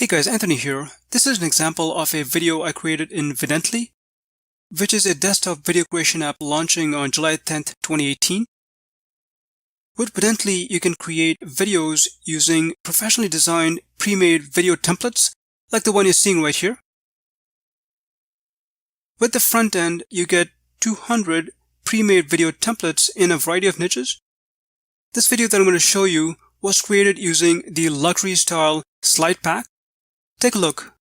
Hey guys, Anthony here. This is an example of a video I created in Vidently, which is a desktop video creation app launching on July 10th, 2018. With Vidently, you can create videos using professionally designed pre-made video templates like the one you're seeing right here. With the front end, you get 200 pre-made video templates in a variety of niches. This video that I'm going to show you was created using the luxury style slide pack. Take a look.